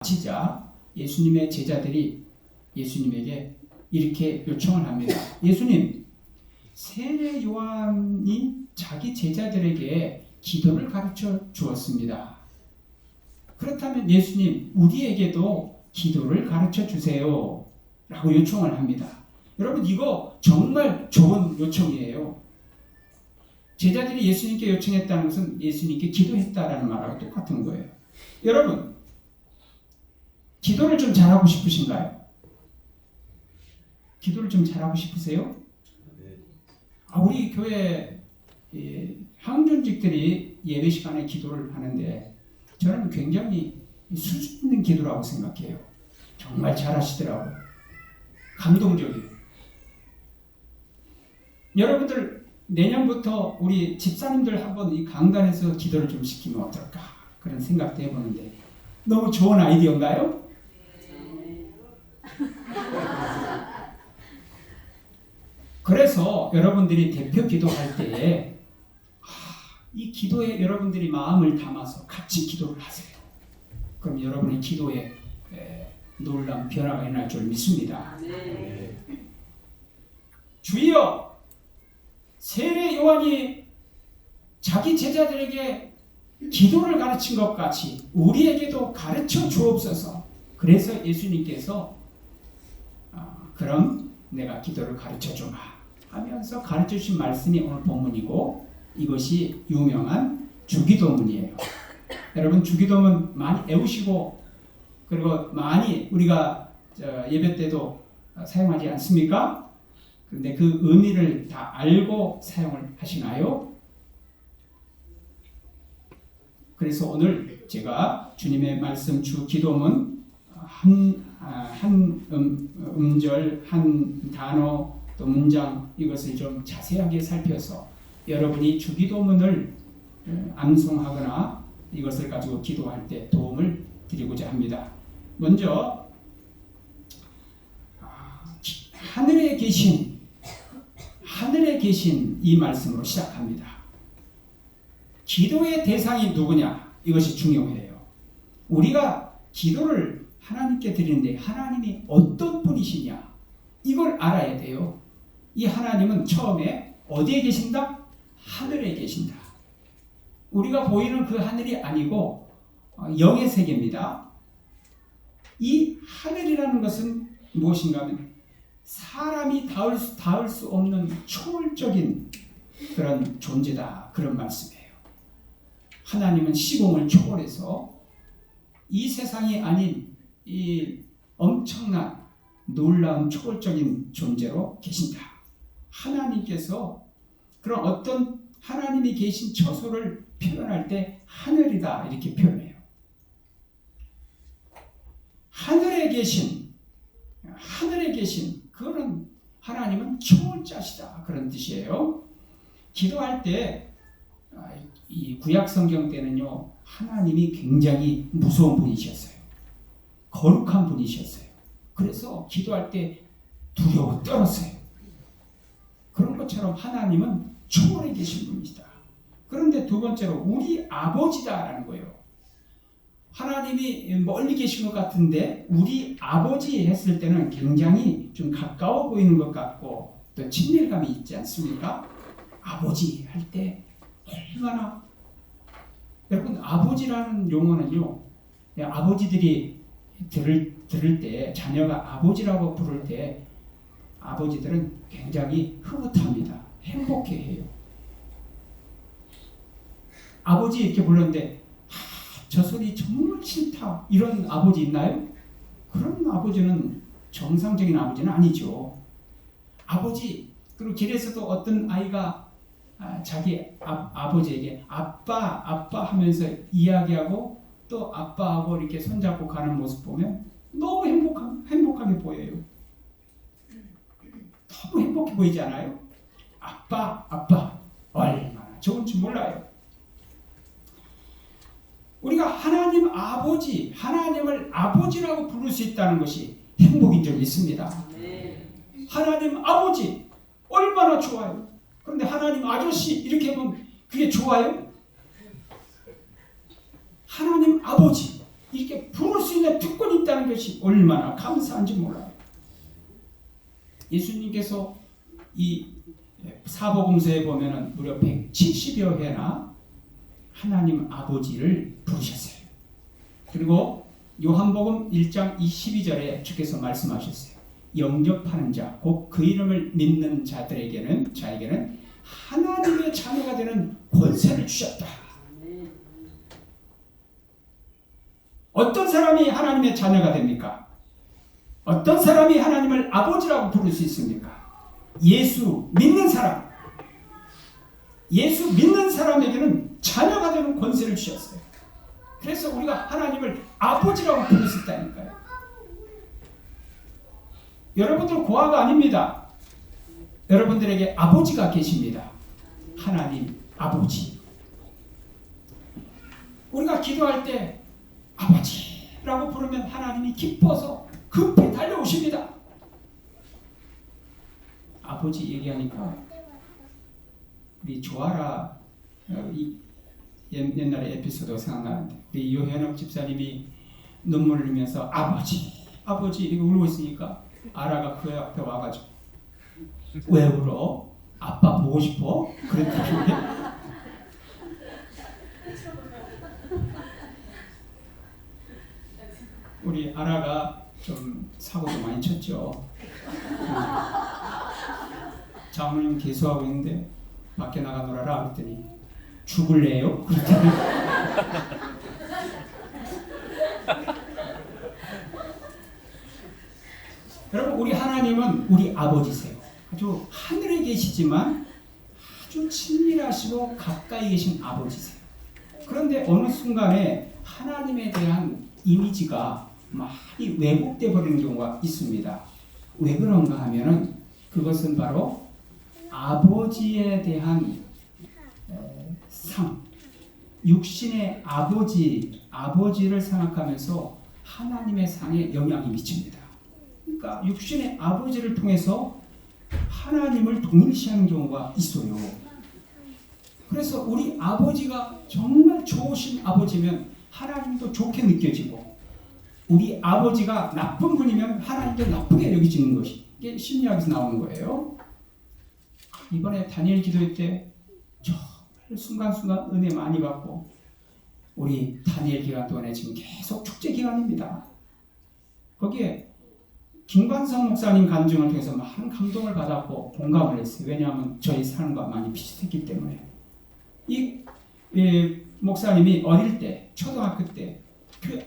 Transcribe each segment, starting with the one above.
지자 예수님의 제자들이 예수님에게 이렇게 요청을 합니다. 예수님, 세례 요한이 자기 제자들에게 기도를 가르쳐 주었습니다. 그렇다면 예수님, 우리에게도 기도를 가르쳐 주세요 라고 요청을 합니다. 여러분, 이거 정말 좋은 요청이에요. 제자들이 예수님께 요청했다는 것은 예수님께 기도했다라는 말하고 똑같은 거예요. 여러분, 기도를 좀 잘하고 싶으신가요? 기도를 좀 잘하고 싶으세요? 우리 교회 항존직들이 예배 시간에 기도를 하는데 저는 굉장히 수준 있는 기도라고 생각해요. 정말 잘하시더라고요. 감동적이에요. 여러분들 내년부터 우리 집사님들 한번 이 강단에서 기도를 좀 시키면 어떨까 그런 생각도 해보는데 너무 좋은 아이디어인가요? 그래서 여러분들이 대표 기도할 때에 이 기도에 여러분들이 마음을 담아서 같이 기도를 하세요. 그럼 여러분의 기도에 놀라운 변화가 일어날 줄 믿습니다. 주여, 세례 요한이 자기 제자들에게 기도를 가르친 것 같이 우리에게도 가르쳐 주옵소서. 그래서 예수님께서 그럼 내가 기도를 가르쳐 주마 하면서 가르쳐 주신 말씀이 오늘 본문이고 이것이 유명한 주기도문이에요. 여러분, 주기도문 많이 외우시고 그리고 많이 우리가 예배 때도 사용하지 않습니까? 그런데 그 의미를 다 알고 사용을 하시나요? 그래서 오늘 제가 주님의 말씀 주기도문 한 음절, 한 단어, 또 문장 이것을 좀 자세하게 살펴서 여러분이 주기도문을 암송하거나 이것을 가지고 기도할 때 도움을 드리고자 합니다. 먼저 하늘에 계신 이 말씀으로 시작합니다. 기도의 대상이 누구냐? 이것이 중요해요. 우리가 기도를 하나님께 드리는데 하나님이 어떤 분이시냐? 이걸 알아야 돼요. 이 하나님은 처음에 어디에 계신다? 하늘에 계신다. 우리가 보이는 그 하늘이 아니고 영의 세계입니다. 이 하늘이라는 것은 무엇인가 하면 사람이 닿을 수 없는 초월적인 그런 존재다. 그런 말씀이에요. 하나님은 시공을 초월해서 이 세상이 아닌 이 엄청난 놀라운 초월적인 존재로 계신다. 하나님께서 그런 어떤 하나님이 계신 처소를 표현할 때 하늘이다 이렇게 표현해요. 하늘에 계신 그런 하나님은 초월자시다 그런 뜻이에요. 기도할 때 이 구약 성경 때는요 하나님이 굉장히 무서운 분이셨어요. 거룩한 분이셨어요. 그래서 기도할 때 두려워 떨었어요. 그런 것처럼 하나님은 초월에 계신 분이시다. 그런데 두 번째로 우리 아버지다라는 거예요. 하나님이 멀리 계신 것 같은데 우리 아버지 했을 때는 굉장히 좀 가까워 보이는 것 같고 또 친밀감이 있지 않습니까? 아버지 할 때 얼마나 여러분 아버지라는 용어는요 아버지들이 들을 때 자녀가 아버지라고 부를 때 아버지들은 굉장히 흐뭇합니다. 행복해해요. 아버지 이렇게 불렀는데 저 소리 정말 싫다 이런 아버지 있나요? 그런 아버지는 정상적인 아버지는 아니죠. 아버지 그리고 길에서도 어떤 아이가 자기 아버지에게 아빠 하면서 이야기하고 또 아빠하고 이렇게 손잡고 가는 모습 보면 너무 행복하게 보여요. 너무 행복해 보이지 않아요? 아빠 얼마나 좋은지 몰라요. 우리가 하나님을 아버지라고 부를 수 있다는 것이 행복인 줄 믿습니다. 하나님 아버지 얼마나 좋아요. 그런데 하나님 아저씨 이렇게 하면 그게 좋아요? 하나님 아버지 이렇게 부를 수 있는 특권이 있다는 것이 얼마나 감사한지 몰라요. 예수님께서 이 사복음서에 보면은 무려 170여 회나 하나님 아버지를 부르셨어요. 그리고 요한복음 1장 22절에 주께서 말씀하셨어요. 영접하는 자, 곧 그 이름을 믿는 자에게는 하나님의 자녀가 되는 권세를 주셨다. 어떤 사람이 하나님의 자녀가 됩니까? 어떤 사람이 하나님을 아버지라고 부를 수 있습니까? 예수 믿는 사람. 예수 믿는 사람에게는 자녀가 되는 권세를 주셨어요. 그래서 우리가 하나님을 아버지라고 부를 수 있다니까요. 여러분들 고아가 아닙니다. 여러분들에게 아버지가 계십니다. 하나님 아버지. 우리가 기도할 때 아버지라고 부르면 하나님이 기뻐서 급히 달려오십니다. 아버지 얘기하니까 우리 조아라 옛날에 에피소드가 생각나는데 우리 요현옥 집사님이 눈물을 흘리면서 아버지 이렇게 울고 있으니까 아라가 그 앞에 와가지고 왜 울어? 아빠 보고 싶어? 그랬더니 우리 아라가 좀 사고도 많이 쳤죠. 장모님 개수하고 있는데 밖에 나가 놀아라 그랬더니 죽을래요? 그랬더니 여러분 우리 하나님은 우리 아버지세요. 아주 하늘에 계시지만 아주 친밀하시고 가까이 계신 아버지세요. 그런데 어느 순간에 하나님에 대한 이미지가 많이 왜곡되어 버리는 경우가 있습니다. 왜 그런가 하면은 그것은 바로 아버지에 대한 상, 육신의 아버지를 생각하면서 하나님의 상에 영향이 미칩니다. 그러니까 육신의 아버지를 통해서 하나님을 동일시하는 경우가 있어요. 그래서 우리 아버지가 정말 좋으신 아버지면 하나님도 좋게 느껴지고 우리 아버지가 나쁜 분이면 하나님도 나쁘게 여기지는 것이 이게 심리학에서 나오는 거예요. 이번에 다니엘 기도회 때 정말 순간순간 은혜 많이 받고 우리 다니엘 기간 동안에 지금 계속 축제 기간입니다. 거기에 김관성 목사님 간증을 통해서 많은 감동을 받았고 공감을 했어요. 왜냐하면 저희 삶과 많이 비슷했기 때문에. 이 목사님이 어릴 때 초등학교 때 그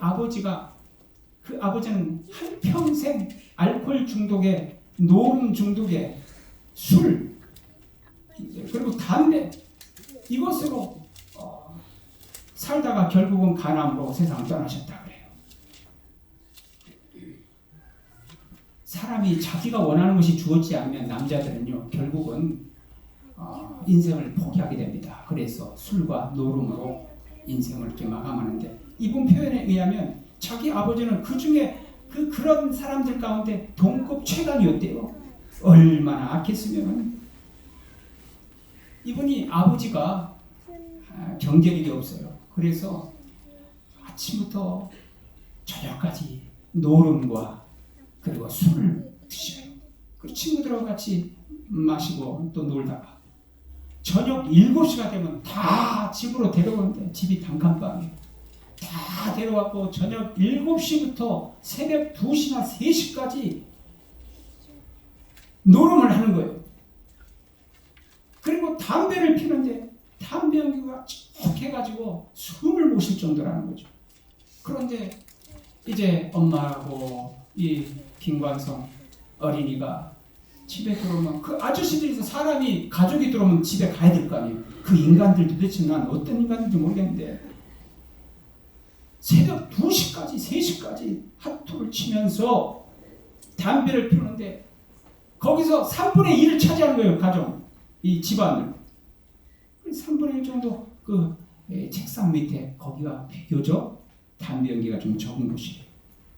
아버지는 한평생 알코올 중독에 노름 중독에 술 그리고 담배 이것으로 살다가 결국은 간암으로 세상을 떠나셨다 그래요. 사람이 자기가 원하는 것이 주어지지 않으면 남자들은요 결국은 인생을 포기하게 됩니다. 그래서 술과 노름으로 인생을 이렇게 마감하는데 이분 표현에 의하면 자기 아버지는 그 중에 그런 사람들 가운데 동급 최강이었대요. 얼마나 악했으면. 이분이 아버지가 경제력이 없어요. 그래서 아침부터 저녁까지 노름과 그리고 술을 드셔요. 그 친구들하고 같이 마시고 또 놀다가 저녁 7시가 되면 다 집으로 데려오는데 집이 단칸방이에요. 다 데려왔고 저녁 7시부터 새벽 2시나 3시까지 노름을 하는 거예요. 그리고 담배를 피는데 담배 연기가 쭉 해가지고 숨을 못 쉴 정도라는 거죠. 그런데 이제 엄마하고 이 김관성 어린이가 집에 들어오면 그 아저씨들이 사람이 가족이 들어오면 집에 가야 될 거 아니에요. 그 인간들 도대체 난 어떤 인간인지 모르겠는데 새벽 2시까지 3시까지 핫도를 치면서 담배를 피우는데 거기서 3분의 1을 차지하는 거예요. 가족 이 집안을 3분의 1 정도 그 책상 밑에 거기가 비교적 담배 연기가 좀 적은 곳이에요.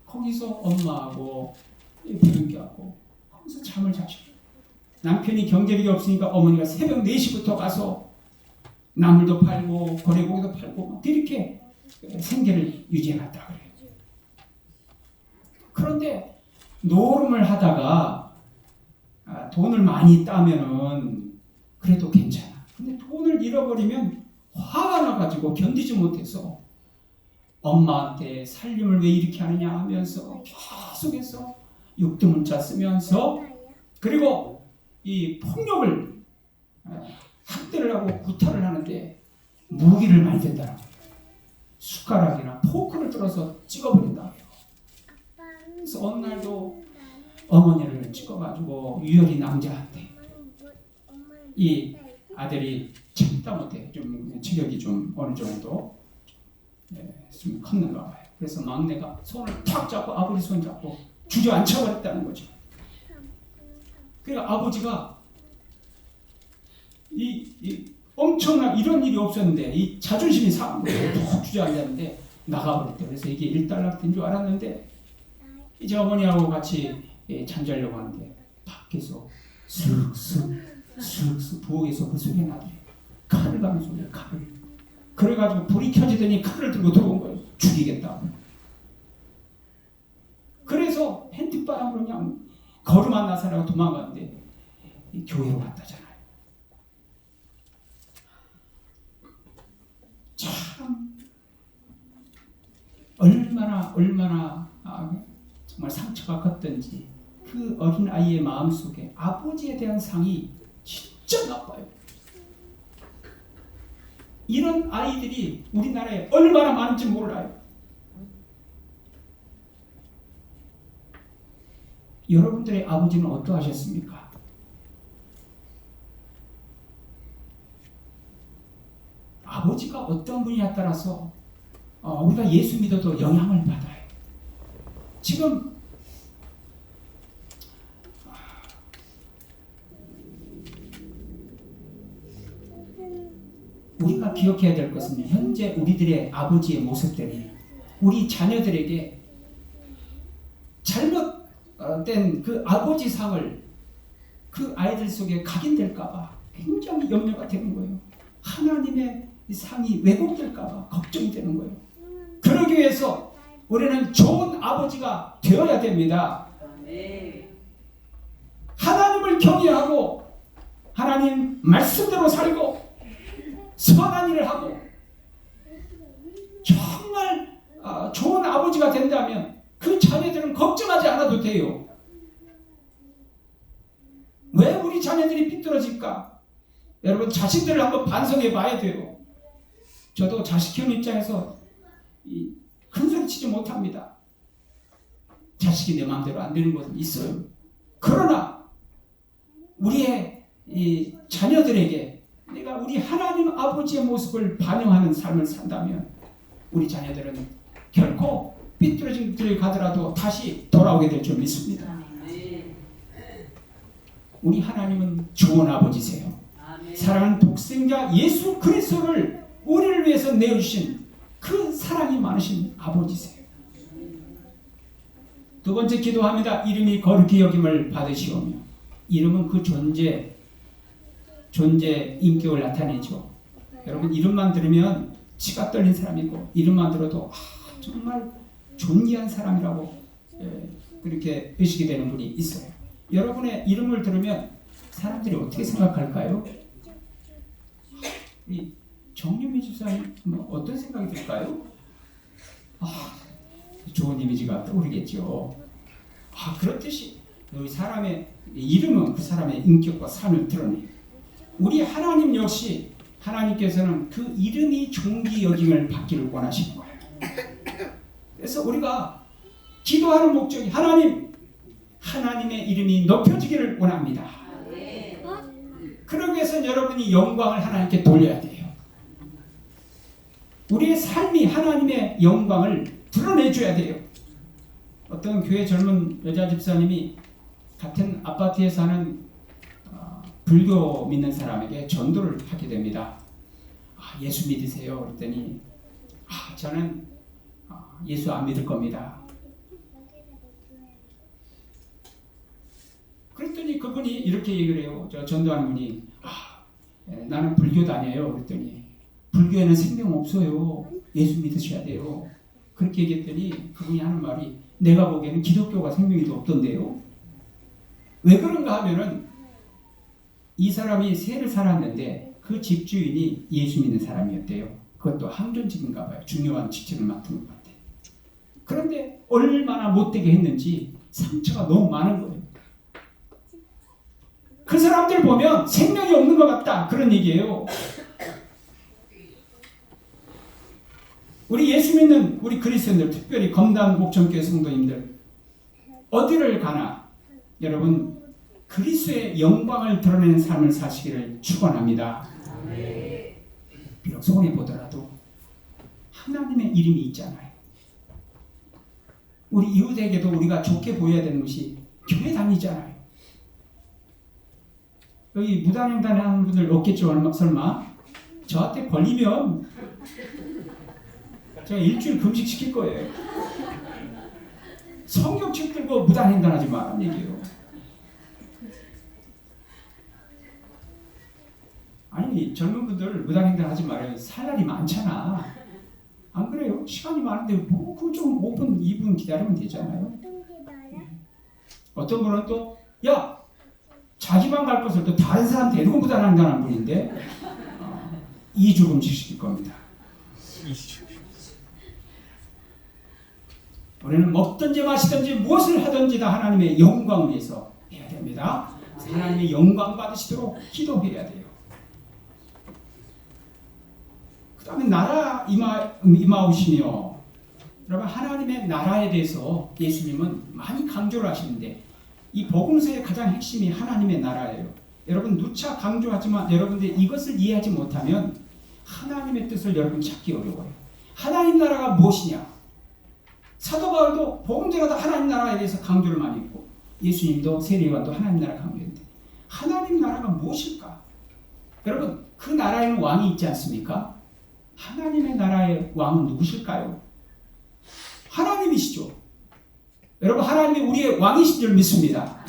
거기서 엄마하고 부인께하고 거기서 잠을 자시고 남편이 경제력이 없으니까 어머니가 새벽 4시부터 가서 나물도 팔고 거래고기도 팔고 막 이렇게 생계를 유지해놨다 그래요. 그런데 노름을 하다가 돈을 많이 따면은 그래도 괜찮아. 근데 돈을 잃어버리면 화가 나가지고 견디지 못해서 엄마한테 살림을 왜 이렇게 하느냐 하면서 계속해서 육두문자 쓰면서, 그리고 이 폭력을 학대를 하고 구타를 하는데 무기를 많이 댄다는 거예요. 숟가락이나 포크를 들어서 찍어버린다고 해요. 그래서 어느 날도 어머니를 찍어가지고 유혈이 남자한테, 이 아들이 참다 못해 좀 체격이 좀 어느 정도 좀 컸는가 봐요. 그래서 막내가 손을 탁 잡고 아버지 손 잡고 주저앉혀버렸다는 거죠. 그러니까 아버지가 이 엄청난 이런 일이 없었는데 이 자존심이 상한 거예요. 푹 주저앉았는데 나가버렸대요. 그래서 이게 1달러인 줄 알았는데 이제 어머니하고 같이 잠자려고 하는데 밖에서 슥슥 부엌에서 그 소리가 나더래요. 칼을 가는 소리야, 칼을. 그래가지고 불이 켜지더니 칼을 들고 들어온 거예요. 죽이겠다고. 그래서 팬티바람으로 그냥 걸음 안 나서라고 도망갔는데 교회로 갔다잖아요. 참 얼마나 정말 상처가 컸던지 그 어린 아이의 마음속에 아버지에 대한 상이 진짜 나빠요. 이런 아이들이 우리나라에 얼마나 많은지 몰라요. 여러분들의 아버지는 어떠하셨습니까? 아버지가 어떤 분이냐에 따라서 우리가 예수 믿어도 영향을 받아요. 지금 우리가 기억해야 될 것은 현재 우리들의 아버지의 모습들이 우리 자녀들에게 잘못된 그 아버지 상을 그 아이들 속에 각인될까봐 굉장히 염려가 되는 거예요. 하나님의 상이 왜곡될까봐 걱정이 되는 거예요. 그러기 위해서 우리는 좋은 아버지가 되어야 됩니다. 하나님을 경외하고 하나님 말씀대로 살고 선한 일을 하고 정말 좋은 아버지가 된다면 그 자녀들은 걱정하지 않아도 돼요. 왜 우리 자녀들이 삐뚤어질까? 여러분 자신들을 한번 반성해 봐야 돼요. 저도 자식 키우는 입장에서 큰소리 치지 못합니다. 자식이 내 마음대로 안 되는 것은 있어요. 그러나 우리의 이 자녀들에게 내가 우리 하나님 아버지의 모습을 반영하는 삶을 산다면 우리 자녀들은 결코 삐뚤어진 길을 가더라도 다시 돌아오게 될 줄 믿습니다. 우리 하나님은 좋은 아버지세요. 사랑하는 독생자 예수 그리스도를 우리를 위해서 내어주신 그 사랑이 많으신 아버지세요. 두 번째 기도합니다. 이름이 거룩히 여김을 받으시오며. 이름은 그 존재 인격을 나타내죠. 여러분 이름만 들으면 치가 떨린 사람이고 이름만 들어도 정말 존귀한 사람이라고 그렇게 의식이 되는 분이 있어요. 여러분의 이름을 들으면 사람들이 어떻게 생각할까요? 이 정유미 집사님 어떤 생각이 들까요? 좋은 이미지가 떠오르겠죠. 그렇듯이 사람의 이름은 그 사람의 인격과 삶을 드러내요. 우리 하나님 역시 하나님께서는 그 이름이 존귀 여김을 받기를 원하시는 거예요. 그래서 우리가 기도하는 목적이 하나님의 이름이 높여지기를 원합니다. 그러기 위해서는 여러분이 영광을 하나님께 돌려야 돼요. 우리의 삶이 하나님의 영광을 드러내줘야 돼요. 어떤 교회 젊은 여자 집사님이 같은 아파트에 사는 불교 믿는 사람에게 전도를 하게 됩니다. 예수 믿으세요? 그랬더니 저는 예수 안 믿을 겁니다. 그랬더니 그분이 이렇게 얘기를 해요. 저 전도하는 분이 나는 불교 다녀요. 그랬더니 불교에는 생명 없어요. 예수 믿으셔야 돼요. 그렇게 얘기했더니 그분이 하는 말이 내가 보기에는 기독교가 생명이 더 없던데요. 왜 그런가 하면은 이 사람이 세를 살았는데 그 집주인이 예수 믿는 사람이었대요. 그것도 항존직인가 봐요. 중요한 직책을 맡은 것 같아요. 그런데 얼마나 못되게 했는지 상처가 너무 많은 거예요. 그 사람들 보면 생명이 없는 것 같다, 그런 얘기예요. 우리 예수 믿는 우리 그리스도인들, 특별히 검단 목천교회 성도님들 어디를 가나 여러분 그리스도의 영광을 드러내는 삶을 사시기를 축원합니다. 비록 손해 보더라도 하나님의 이름이 있잖아요. 우리 이웃에게도 우리가 좋게 보여야 되는 것이 교회 다니잖아요. 여기 무단횡단하는 분들 없겠죠, 설마? 저한테 걸리면 제가 일주일 금식시킬 거예요. 성경책 들고 무단횡단하지 말라는 얘기예요. 아니 젊은 분들 무단횡단하지 말아요. 살 날이 많잖아. 안 그래요? 시간이 많은데 뭐 그 좀 5분, 2분 기다리면 되잖아요. 어떤 분은 또 야 자기만 갈 것을 또 다른 사람 데리고 무단횡단하는 분인데 2주 금식시킬 겁니다. 우리는 먹든지 마시든지 무엇을 하든지 다 하나님의 영광을 위해서 해야 됩니다. 하나님의 영광 받으시도록 기도해야 돼요. 그 다음에 나라 임하오시며, 여러분 하나님의 나라에 대해서 예수님은 많이 강조를 하시는데 이 복음서의 가장 핵심이 하나님의 나라예요. 여러분 누차 강조하지만 여러분들 이것을 이해하지 못하면 하나님의 뜻을 여러분 찾기 어려워요. 하나님 나라가 무엇이냐? 사도 바울도 복음서마다 하나님 나라에 대해서 강조를 많이 했고 예수님도 세례요한도 하나님 나라 강조했는데 하나님 나라가 무엇일까? 여러분 그 나라에는 왕이 있지 않습니까? 하나님의 나라의 왕은 누구실까요? 하나님이시죠. 여러분 하나님이 우리의 왕이신 줄 믿습니다.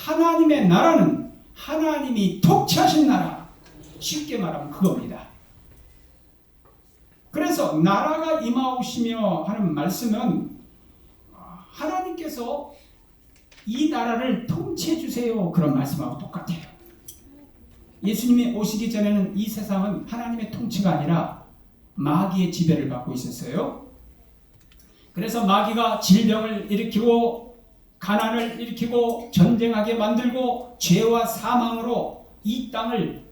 하나님의 나라는 하나님이 통치하신 나라, 쉽게 말하면 그겁니다. 그래서 나라가 임하오시며 하는 말씀은 하나님께서 이 나라를 통치해 주세요, 그런 말씀하고 똑같아요. 예수님이 오시기 전에는 이 세상은 하나님의 통치가 아니라 마귀의 지배를 받고 있었어요. 그래서 마귀가 질병을 일으키고 가난을 일으키고 전쟁하게 만들고 죄와 사망으로 이 땅을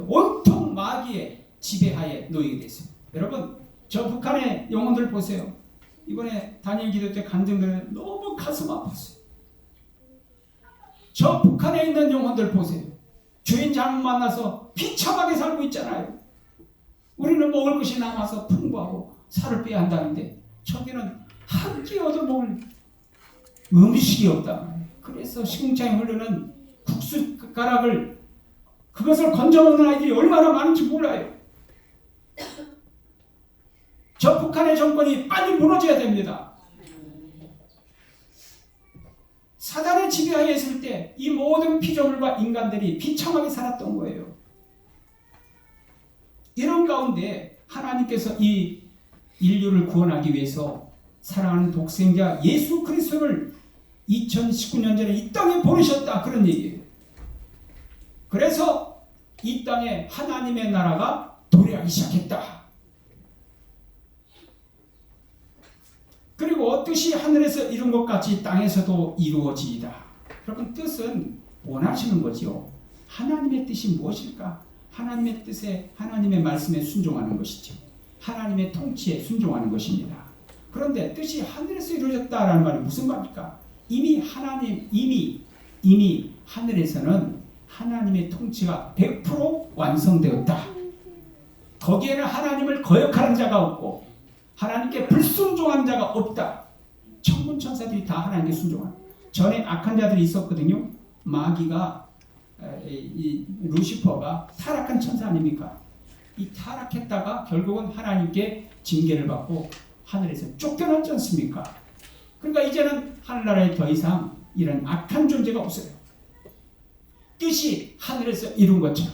온통 마귀의 지배하에 놓이게 됐습니다. 여러분 저 북한의 영혼들 보세요. 이번에 단일 기도 때 간증들 너무 가슴 아팠어요. 저 북한에 있는 영혼들 보세요. 주인 잘못 만나서 비참하게 살고 있잖아요. 우리는 먹을 것이 남아서 풍부하고 살을 빼야 한다는데 저기는 한 끼 얻어먹을 음식이 없다. 그래서 시궁창에 흐르는 국숫가락을 그것을 건져먹는 아이들이 얼마나 많은지 몰라요. 저 북한의 정권이 빨리 무너져야 됩니다. 사단의 지배하에 있을 때 이 모든 피조물과 인간들이 비참하게 살았던 거예요. 이런 가운데 하나님께서 이 인류를 구원하기 위해서 사랑하는 독생자 예수 그리스도를 2019년 전에 이 땅에 보내셨다, 그런 얘기예요. 그래서 이 땅에 하나님의 나라가 도래하기 시작했다. 그리고 뜻이 하늘에서 이룬 것 같이 땅에서도 이루어지이다. 여러분 뜻은 원하시는 거죠. 하나님의 뜻이 무엇일까? 하나님의 뜻에, 하나님의 말씀에 순종하는 것이죠. 하나님의 통치에 순종하는 것입니다. 그런데 뜻이 하늘에서 이루어졌다라는 말이 무슨 말입니까? 이미 하늘에서는 하나님의 통치가 100% 완성되었다. 거기에는 하나님을 거역하는 자가 없고 하나님께 불순종한 자가 없다. 천군 천사들이 다 하나님께 순종한. 전에 악한 자들이 있었거든요. 마귀가, 이 루시퍼가 타락한 천사 아닙니까? 이 타락했다가 결국은 하나님께 징계를 받고 하늘에서 쫓겨났지 않습니까? 그러니까 이제는 하늘나라에 더 이상 이런 악한 존재가 없어요. 뜻이 하늘에서 이룬 것처럼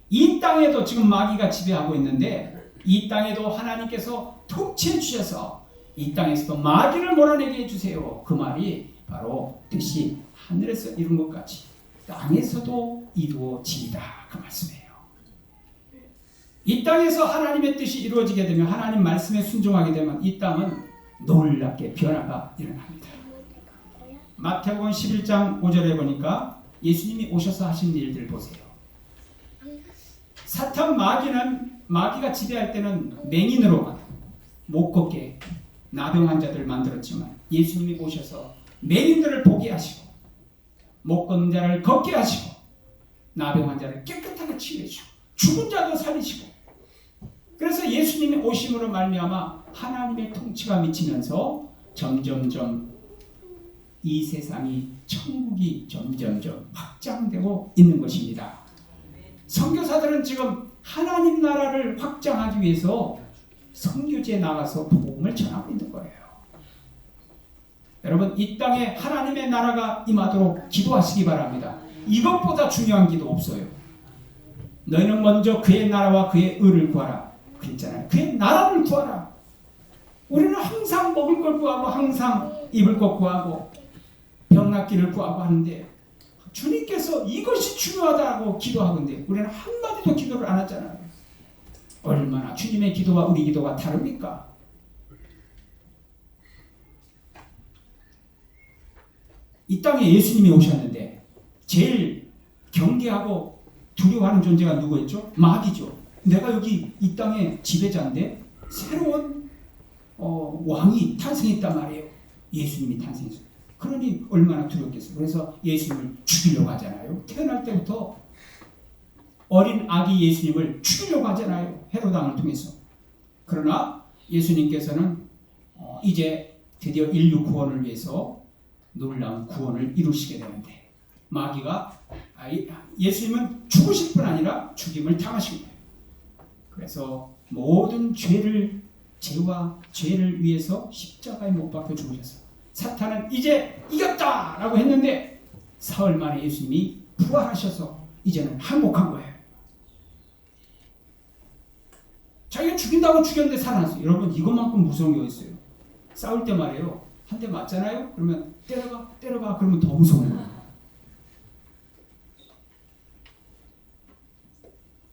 이 땅에도 지금 마귀가 지배하고 있는데 이 땅에도 하나님께서 통치해 주셔서 이 땅에서도 마귀를 몰아내게 해주세요. 그 말이 바로 뜻이 하늘에서 이룬 것 같이 땅에서도 이루어지리라 그 말씀이에요. 이 땅에서 하나님의 뜻이 이루어지게 되면 하나님 말씀에 순종하게 되면 이 땅은 놀랍게 변화가 일어납니다. 마태복음 11장 5절에 보니까 예수님이 오셔서 하신 일들 보세요. 사탄 마귀가 지배할 때는 맹인으로 못 걷게 나병 환자들을 만들었지만 예수님이 오셔서 맹인들을 보게 하시고 못 걷는 자를 걷게 하시고 나병 환자를 깨끗하게 치유해주고 죽은 자도 살리시고 그래서 예수님이 오심으로 말미암아 하나님의 통치가 미치면서 점점점 이 세상이 천국이 점점점 확장되고 있는 것입니다. 선교사들은 지금 하나님 나라를 확장하기 위해서 선교지에 나가서 복음을 전하고 있는 거예요. 여러분 이 땅에 하나님의 나라가 임하도록 기도하시기 바랍니다. 이것보다 중요한 기도 없어요. 너희는 먼저 그의 나라와 그의 의를 구하라 그랬잖아요. 그의 나라를 구하라. 우리는 항상 먹을 걸 구하고 항상 입을 것 구하고 병 낫기를 구하고 하는데 주님께서 이것이 중요하다고 기도하는데 우리는 한마디도 기도를 안 하잖아요. 얼마나 주님의 기도와 우리 기도가 다릅니까? 이 땅에 예수님이 오셨는데 제일 경계하고 두려워하는 존재가 누구였죠? 마귀죠. 내가 여기 이 땅의 지배자인데 새로운 왕이 탄생했단 말이에요. 예수님이 탄생했어요. 그러니 얼마나 두렵겠어요. 그래서 예수님을 죽이려고 하잖아요. 태어날 때부터 어린 아기 예수님을 죽이려고 하잖아요. 헤롯 왕을 통해서. 그러나 예수님께서는 이제 드디어 인류 구원을 위해서 놀라운 구원을 이루시게 되는데 마귀가 예수님은 죽으실 뿐 아니라 죽임을 당하신 거예요. 그래서 모든 죄와 죄를 위해서 십자가에 못 박혀 죽으셨어요. 사탄은 이제 이겼다라고 했는데 사흘 만에 예수님이 부활하셔서 이제는 항복한 거예요. 자기가 죽인다고 죽였는데 살아났어요. 여러분 이것만큼 무서운 게 있어요. 싸울 때 말이에요. 한 대 맞잖아요. 그러면 때려봐 그러면 더 무서운 거예요.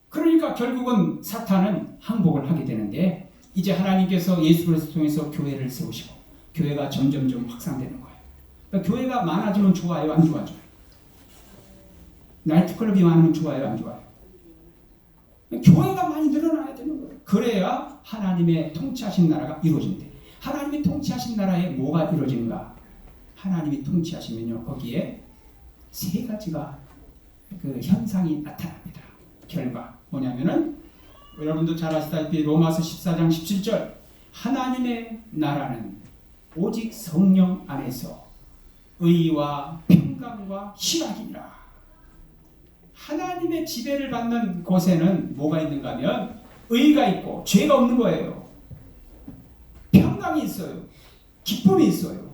그러니까 결국은 사탄은 항복을 하게 되는데 이제 하나님께서 예수 그리스도 통해서 교회를 세우시고 교회가 점점점 확산되는 거예요. 그러니까 교회가 많아지면 좋아요, 안 좋아져요? 나이트클럽이 많으면 좋아요, 안 좋아요? 교회가 많이 늘어나야 되는 거예요. 그래야 하나님의 통치하신 나라가 이루어진대. 하나님이 통치하신 나라에 뭐가 이루어지는가? 하나님이 통치하시면요, 거기에 세 가지가 그 현상이 나타납니다. 결과 뭐냐면은 여러분도 잘 아시다시피 로마서 14장 17절 하나님의 나라는 오직 성령 안에서 의와 평강과 희락이라. 하나님의 지배를 받는 곳에는 뭐가 있는가 하면 의가 있고 죄가 없는 거예요. 평강이 있어요. 기쁨이 있어요.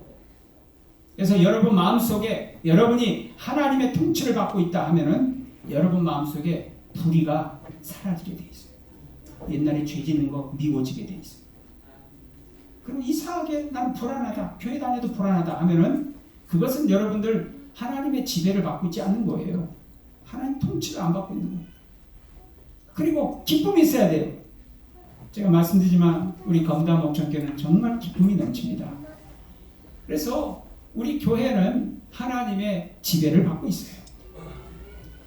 그래서 여러분 마음속에 여러분이 하나님의 통치를 받고 있다 하면은 여러분 마음속에 불의가 사라지게 돼 있어요. 옛날에 죄 짓는 거 미워지게 돼 있어요. 그리고 이상하게 난 불안하다, 교회 다녀도 불안하다 하면은 그것은 여러분들 하나님의 지배를 받고 있지 않는 거예요. 하나님 통치를 안 받고 있는 거예요. 그리고 기쁨이 있어야 돼요. 제가 말씀드리지만 우리 검담 목천교회는 정말 기쁨이 넘칩니다. 그래서 우리 교회는 하나님의 지배를 받고 있어요.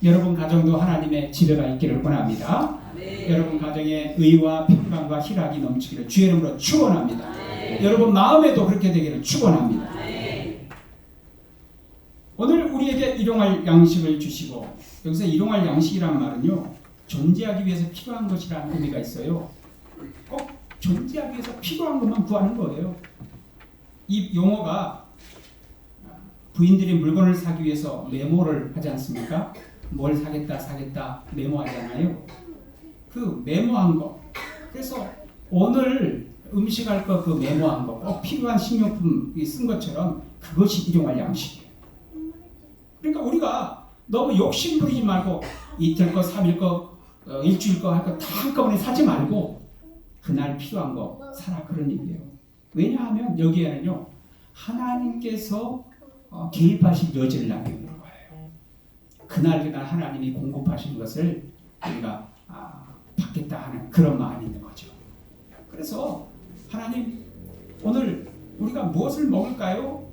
여러분 가정도 하나님의 지배가 있기를 원합니다. 네. 여러분 가정에 의와 평강과 희락이 넘치기를 주의 이름으로 축원합니다. 네. 여러분 마음에도 그렇게 되기를 축원합니다. 네. 오늘 우리에게 일용할 양식을 주시고 여기서 일용할 양식이란 말은요 존재하기 위해서 필요한 것이라는 의미가 있어요. 꼭 존재하기 위해서 필요한 것만 구하는 거예요. 이 용어가 부인들이 물건을 사기 위해서 메모를 하지 않습니까? 뭘 사겠다 메모하잖아요. 그 메모한 거. 그래서 오늘 음식할 거 그 메모한 거 꼭 필요한 식료품 쓴 것처럼 그것이 일용할 양식이에요. 그러니까 우리가 너무 욕심 부리지 말고 이틀 거, 3일 거, 일주일 거 할 거 다 한꺼번에 사지 말고 그날 필요한 거 사라 그런 얘기예요. 왜냐하면 여기에는요 하나님께서 개입하신 여지를 남겨놓은 거예요. 그날 하나님이 공급하신 것을 우리가 받겠다 하는 그런 마음이 있는 거죠. 그래서 하나님 오늘 우리가 무엇을 먹을까요?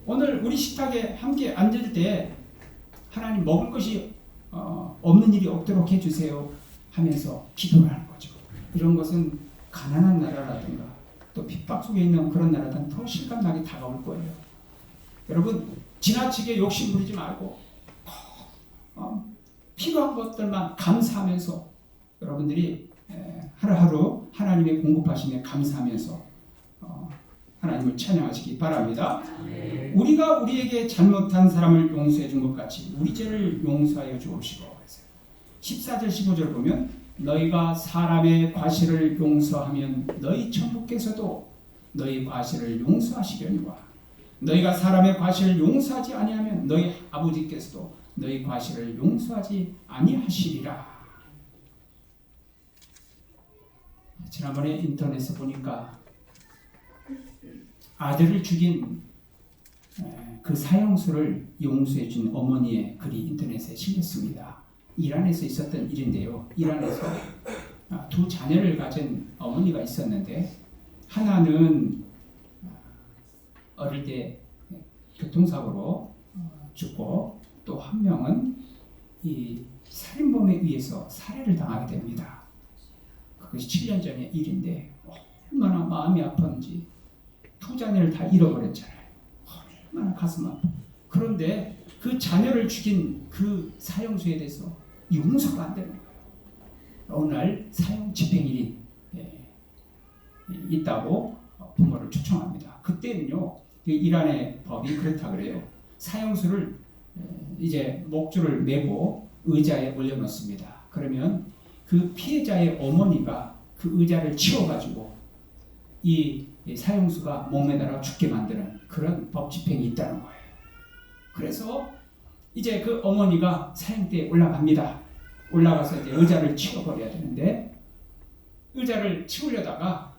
오늘 우리 식탁에 함께 앉을 때 하나님 먹을 것이 없는 일이 없도록 해주세요 하면서 기도를 하는 거죠. 이런 것은 가난한 나라라든가 또 핍박 속에 있는 그런 나라든 더 실감나게 다가올 거예요. 여러분 지나치게 욕심 부리지 말고 필요한 것들만 감사하면서 여러분들이 하루하루 하나님의 공급하심에 감사하면서 하나님을 찬양하시기 바랍니다. 우리가 우리에게 잘못한 사람을 용서해 준 것 같이 우리 죄를 용서하여 주옵시고 14절 15절 보면 너희가 사람의 과실을 용서하면 너희 천부께서도 너희 과실을 용서하시려니와 너희가 사람의 과실을 용서하지 아니하면 너희 아버지께서도 너희 과실을 용서하지 아니하시리라. 지난번에 인터넷에 보니까 아들을 죽인 그 사형수를 용서해 준 어머니의 글이 인터넷에 실렸습니다. 이란에서 있었던 일인데요. 이란에서 두 자녀를 가진 어머니가 있었는데 하나는 어릴 때 교통사고로 죽고 또 한 명은 이 살인범에 의해서 살해를 당하게 됩니다. 그것이 7년 전의 일인데 얼마나 마음이 아픈지 두 자녀를 다 잃어버렸잖아요. 얼마나 가슴 아파. 그런데 그 자녀를 죽인 그 사형수에 대해서 용서가 안 되는 거예요. 어느 날 사형 집행일이 있다고 부모를 초청합니다. 그때는요 이란의 법이 그렇다 그래요. 사형수를 이제 목줄을 메고 의자에 올려놓습니다. 그러면 그 피해자의 어머니가 그 의자를 치워가지고 이 사형수가 목매달아 죽게 만드는 그런 법 집행이 있다는 거예요. 그래서 이제 그 어머니가 사형대에 올라갑니다. 올라가서 이제 의자를 치워버려야 되는데 의자를 치우려다가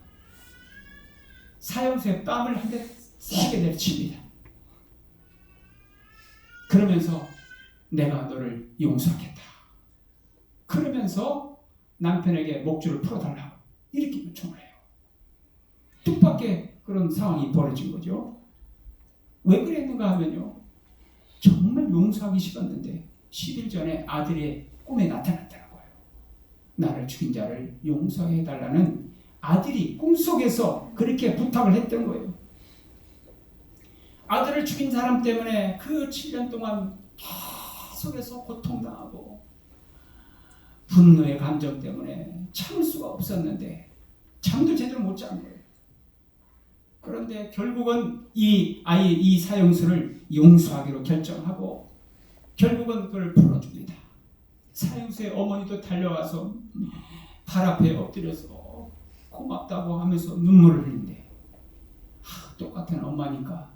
사형수의 뺨을 한 대 세게 내려칩니다. 그러면서 내가 너를 용서하겠다. 그러면서 남편에게 목줄을 풀어달라고 이렇게 요청을 해요. 뜻밖의 그런 상황이 벌어진 거죠. 왜 그랬는가 하면요. 정말 용서하기 싫었는데 10일 전에 아들의 꿈에 나타났다는 거예요. 나를 죽인 자를 용서해달라는 아들이 꿈속에서 그렇게 부탁을 했던 거예요. 아들을 죽인 사람 때문에 그 7년 동안 계속해서 고통당하고 분노의 감정 때문에 참을 수가 없었는데 잠도 제대로 못 잔 거예요. 그런데 결국은 이 사형수를 용서하기로 결정하고 결국은 그를 풀어줍니다. 사형수의 어머니도 달려와서 발 앞에 엎드려서 고맙다고 하면서 눈물을 흘린대. 똑같은 엄마니까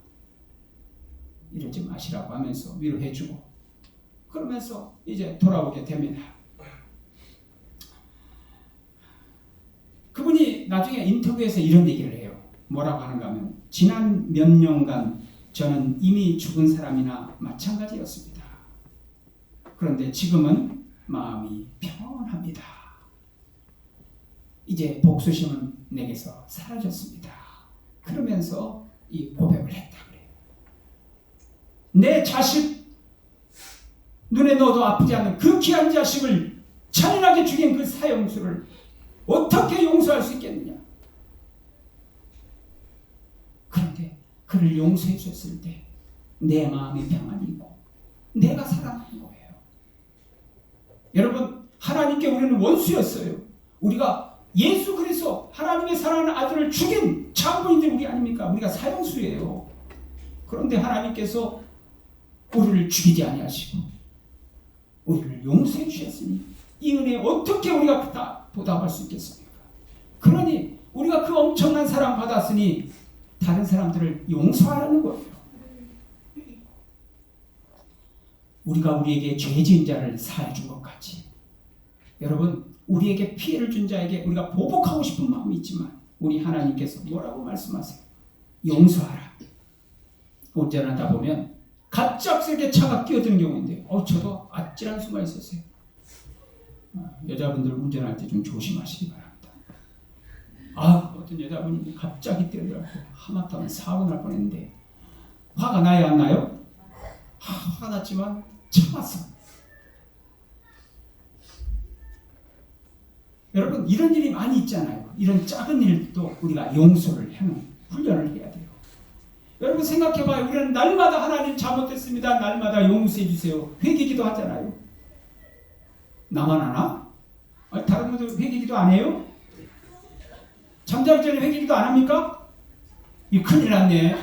이러지 마시라고 하면서 위로해주고 그러면서 이제 돌아오게 됩니다. 그분이 나중에 인터뷰에서 이런 얘기를 해요. 뭐라고 하는가 하면 지난 몇 년간 저는 이미 죽은 사람이나 마찬가지였습니다. 그런데 지금은 마음이 평온합니다. 이제 복수심은 내게서 사라졌습니다. 그러면서 이 고백을 했다 그래요. 내 자식 눈에 넣어도 아프지 않는 그 귀한 자식을 잔인하게 죽인 그 사형수를 어떻게 용서할 수 있겠느냐. 그런데 그를 용서해 줬을 때 내 마음이 평안이고 내가 살아나는 거예요. 여러분 하나님께 우리는 원수였어요. 우리가 예수 그리스도 하나님의 사랑하는 아들을 죽인 장본인들 우리 아닙니까? 우리가 사형수예요. 그런데 하나님께서 우리를 죽이지 아니하시고 우리를 용서해 주셨으니 이 은혜에 어떻게 우리가 다 보답할 수 있겠습니까? 그러니 우리가 그 엄청난 사랑 받았으니 다른 사람들을 용서하라는 거예요. 우리가 우리에게 죄 지은 자를 사해 준 것 같이 여러분 우리에게 피해를 준 자에게 우리가 보복하고 싶은 마음이 있지만 우리 하나님께서 뭐라고 말씀하세요? 용서하라. 운전하다 보면 갑작스럽게 차가 끼어드는 경우인데 저도 아찔한 순간이 있었어요. 여자분들 운전할 때 좀 조심하시기 바랍니다. 어떤 여자분이 갑자기 뛰어들어서 하마터면 사고 날 뻔했는데 화가 나요 안 나요? 화가 났지만 참았어. 여러분 이런 일이 많이 있잖아요. 이런 작은 일도 우리가 용서를 하는 훈련을 해야 돼요. 여러분 생각해봐요. 우리는 날마다 하나님 잘못했습니다. 날마다 용서해 주세요. 회개기도 하잖아요. 나만 하나? 다른 분들 회개기도 안 해요? 잠자기 전에 회개기도 안 합니까? 이 큰일 났네.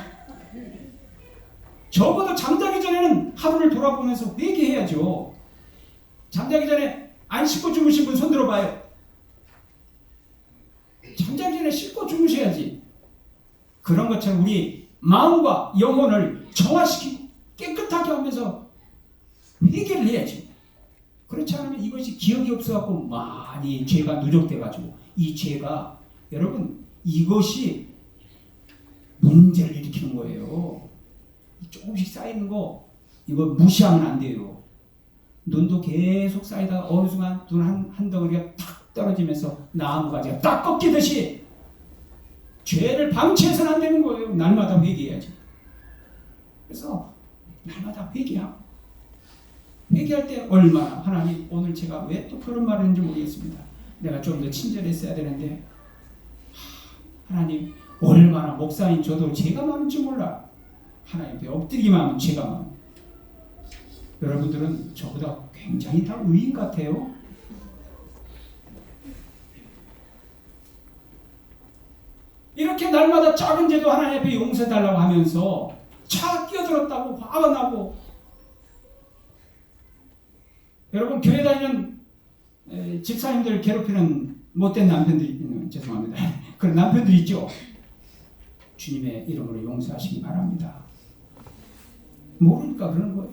적어도 잠자기 전에는 하루를 돌아보면서 회개해야죠. 잠자기 전에 안 씻고 주무신 분 손 들어봐요. 잠자기 전에 씻고 주무셔야지. 그런 것처럼 우리 마음과 영혼을 정화시키고 깨끗하게 하면서 회개를 해야지. 그렇지 않으면 이것이 기억이 없어갖고 많이 죄가 누적돼가지고 이 죄가 여러분 이것이 문제를 일으키는 거예요. 조금씩 쌓이는 거 이거 무시하면 안 돼요. 눈도 계속 쌓이다가 어느 순간 눈 한 덩어리가 탁 떨어지면서 나무 가지가 딱 꺾이듯이 죄를 방치해서는 안 되는 거예요. 날마다 회개해야지. 그래서 날마다 회개하고 회개할 때 얼마나 하나님 오늘 제가 왜 또 그런 말을 했는지 모르겠습니다. 내가 좀 더 친절했어야 되는데 하나님 얼마나 목사님 저도 죄가 많은지 몰라. 하나님 앞에 엎드리기만 하면 죄가 많아. 여러분들은 저보다 굉장히 다 의인 같아요. 이렇게 날마다 작은 죄도 하나님 앞에 용서해달라고 하면서 차 끼어들었다고 화가 나고 여러분 교회 다니는 집사님들 괴롭히는 못된 남편들이 죄송합니다. 그런 남편들이 있죠. 주님의 이름으로 용서하시기 바랍니다. 모르니까 그런 거예요.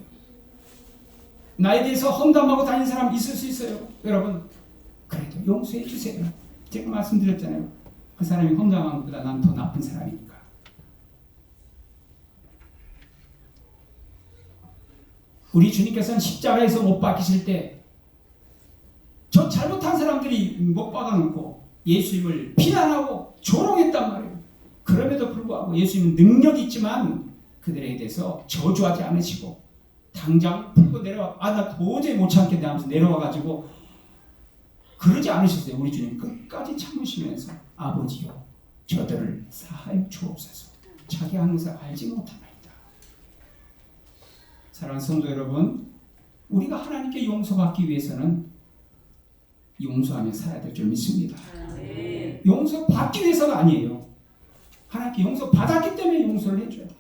나에 대해서 험담하고 다니는 사람 있을 수 있어요. 여러분 그래도 용서해 주세요. 제가 말씀드렸잖아요. 그 사람이 험담한 것보다 난 더 나쁜 사람이니까. 우리 주님께서는 십자가에서 못 박히실 때 저 잘못한 사람들이 못 박아놓고 예수님을 비난하고 조롱했단 말이에요. 그럼에도 불구하고 예수님은 능력이 있지만 그들에게 대해서 저주하지 않으시고 당장 풀고 내려와 나 도저히 못 참겠네 하면서 내려와가지고 그러지 않으셨어요. 우리 주님 끝까지 참으시면서 아버지요 저들을 사하여 주옵소서. 자기 하는 것을 알지 못하나이다. 사랑하는 성도 여러분, 우리가 하나님께 용서받기 위해서는 용서하며 살아야 될 줄 믿습니다. 용서받기 위해서가 아니에요. 하나님께 용서받았기 때문에 용서를 해줘야 돼요.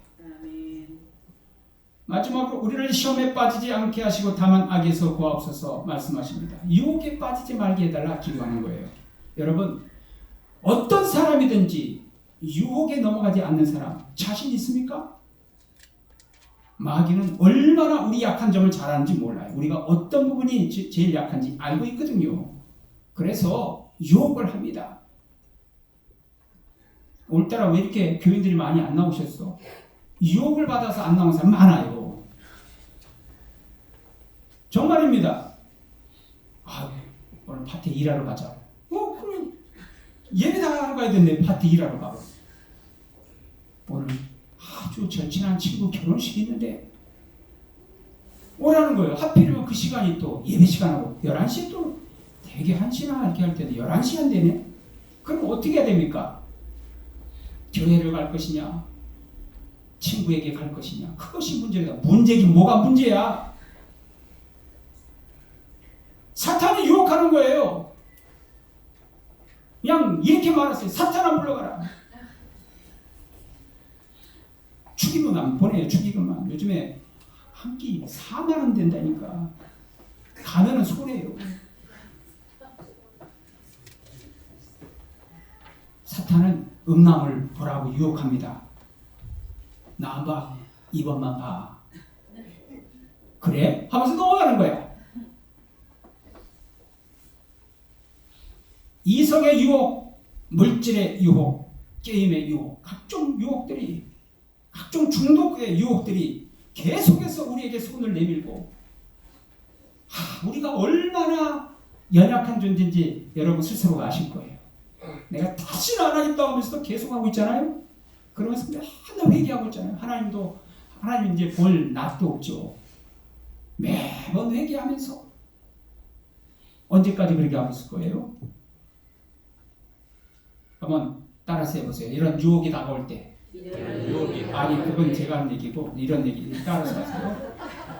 마지막으로 우리를 시험에 빠지지 않게 하시고 다만 악에서 구하옵소서 말씀하십니다. 유혹에 빠지지 말게 해달라 기도하는 거예요. 여러분 어떤 사람이든지 유혹에 넘어가지 않는 사람 자신 있습니까? 마귀는 얼마나 우리 약한 점을 잘 아는지 몰라요. 우리가 어떤 부분이 제일 약한지 알고 있거든요. 그래서 유혹을 합니다. 오늘따라 왜 이렇게 교인들이 많이 안 나오셨어? 유혹을 받아서 안 나온 사람 많아요. 정말입니다. 오늘 파티 일하러 가자. 그럼 예배 나가러 가야 되는데 파티 일하러 가. 오늘 아주 절친한 친구 결혼식이 있는데 오라는 거예요. 하필이면 그 시간이 또 예배 시간하고 11시에 또 되게 1시나 이렇게 할 때도 11시간 되네. 그럼 어떻게 해야 됩니까? 교회를 갈 것이냐 친구에게 갈 것이냐 그것이 문제다. 문제긴 뭐가 문제야. 사탄이 유혹하는 거예요. 그냥 이렇게 말하세요. 사탄아 불러가라. 축의금만 보내요. 축의금만. 요즘에 한 끼 4만 원 된다니까. 가면은 손해요. 사탄은 음란을 보라고 유혹합니다. 나 안 봐. 이번만 봐. 그래? 하면서 넘어가는 거야. 이성의 유혹, 물질의 유혹, 게임의 유혹, 각종 유혹들이, 각종 중독의 유혹들이 계속해서 우리에게 손을 내밀고, 우리가 얼마나 연약한 존재인지 여러분 스스로가 아실 거예요. 내가 다시는 안 하겠다 하면서도 계속하고 있잖아요. 그러면서 맨날 회개하고 있잖아요. 하나님 이제 볼 낯도 없죠. 매번 회개하면서 언제까지 그렇게 하고 있을 거예요? 한번 따라서 해보세요. 이런 유혹이 다가올 때. 아니, 그건 제가 한 얘기고, 이런 얘기 따라서 하세요.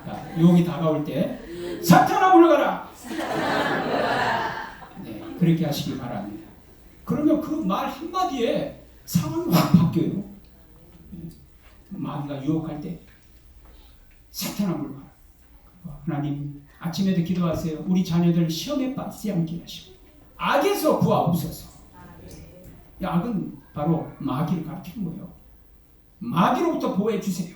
자, 유혹이 다가올 때 사탄아 물러가라. 네, 그렇게 하시기 바랍니다. 그러면 그 말 한마디에 상황이 확 바뀌어요. 마귀가 유혹할 때 사탄아 물러가라. 하나님, 아침에도 기도하세요. 우리 자녀들 시험에 빠지지 않게 하시고 악에서 구하옵소서. 악은 바로 마귀를 가리키는 거예요. 마귀로부터 보호해 주세요.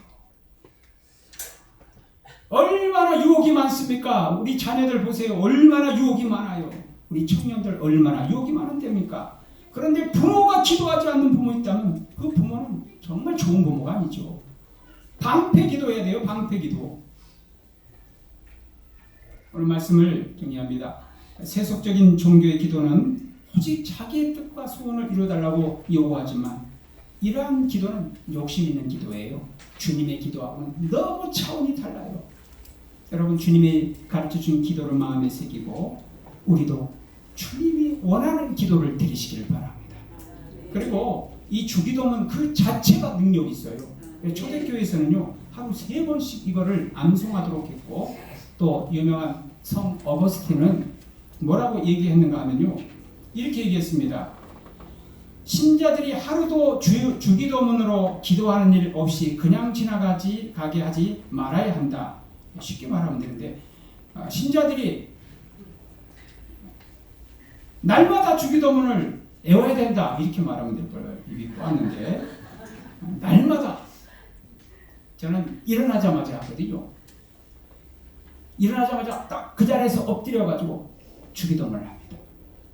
얼마나 유혹이 많습니까? 우리 자녀들 보세요. 얼마나 유혹이 많아요. 우리 청년들 얼마나 유혹이 많은데입니까? 그런데 부모가 기도하지 않는 부모 있다면 그 부모는 정말 좋은 부모가 아니죠. 방패 기도해야 돼요. 방패 기도. 오늘 말씀을 정리합니다. 세속적인 종교의 기도는 오직 자기의 뜻과 소원을 이루어달라고 요구하지만 이러한 기도는 욕심 있는 기도예요. 주님의 기도하고는 너무 차원이 달라요. 여러분, 주님이 가르쳐준 기도를 마음에 새기고 우리도 주님이 원하는 기도를 드리시기를 바랍니다. 그리고 이 주기도는 그 자체가 능력이 있어요. 초대교회에서는요, 하루 3번씩 이거를 암송하도록 했고, 또 유명한 성 어거스틴은 뭐라고 얘기했는가 하면요, 이렇게 얘기했습니다. 신자들이 하루도 주기도문으로 기도하는 일 없이 그냥 가게 하지 말아야 한다. 쉽게 말하면 되는데, 신자들이 날마다 주기도문을 외워야 된다, 이렇게 말하면 될 걸 믿고 왔는데, 날마다 저는 일어나자마자 하거든요. 일어나자마자 딱 그 자리에서 엎드려가지고 주기도문을 합니다.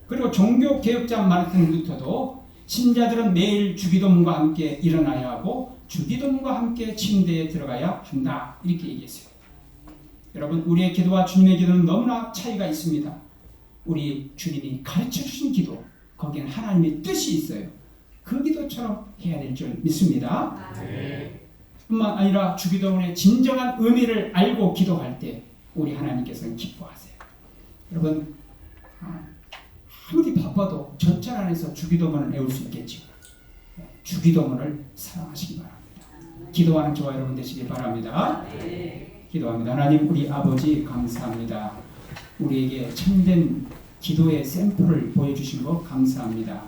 그리고 종교개혁자 마르틴 루터도 신자들은 매일 주기도문과 함께 일어나야 하고 주기도문과 함께 침대에 들어가야 한다, 이렇게 얘기했어요. 여러분, 우리의 기도와 주님의 기도는 너무나 차이가 있습니다. 우리 주님이 가르쳐주신 기도, 거기에는 하나님의 뜻이 있어요. 그 기도처럼 해야 될 줄 믿습니다. 뿐만 아니라 주기도문의 진정한 의미를 알고 기도할 때 우리 하나님께서는 기뻐하세요. 여러분, 아무리 바빠도 전철 안에서 주기도문을 외울 수 있겠죠. 주기도문을 사랑하시기 바랍니다. 기도하는 저와 여러분 되시기 바랍니다. 기도합니다. 하나님, 우리 아버지 감사합니다. 우리에게 참된 기도의 샘플을 보여주신 것 감사합니다.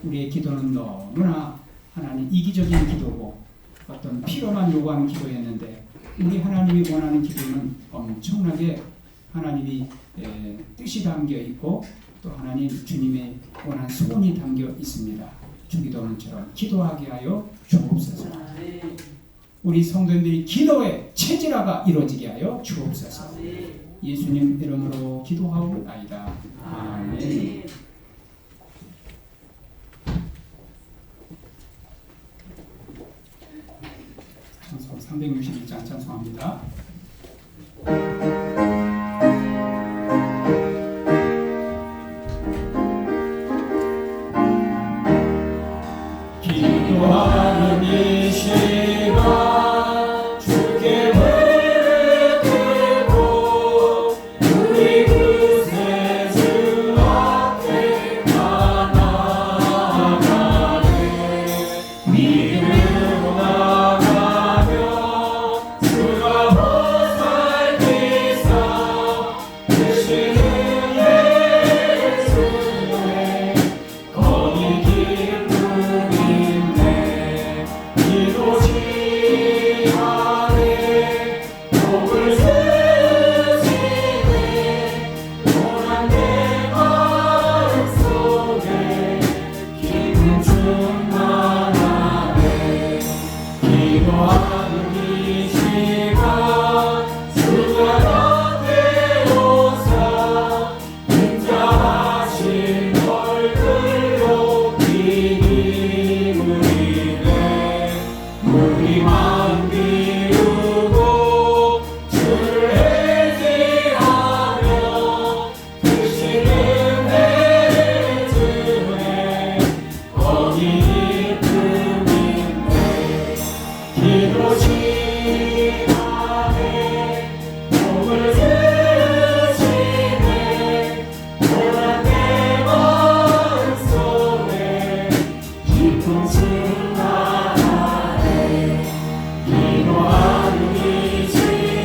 우리의 기도는 너무나 하나님 이기적인 기도고 어떤 필요만 요구하는 기도였는데, 우리 하나님이 원하는 기도는 엄청나게 하나님이 뜻이 담겨 있고 또 하나님 주님의 원하는 소원이 담겨 있습니다. 주기도문처럼 기도하게 하여 주옵소서. 우리 성도님들이 기도의 체질화가 이루어지게 하여 주옵소서. 예수님 이름으로 기도하옵나이다. 아멘. 찬송 361장 찬송합니다. 기도하는 이 시간 주가 곁에 오사 인자하신 우리 마음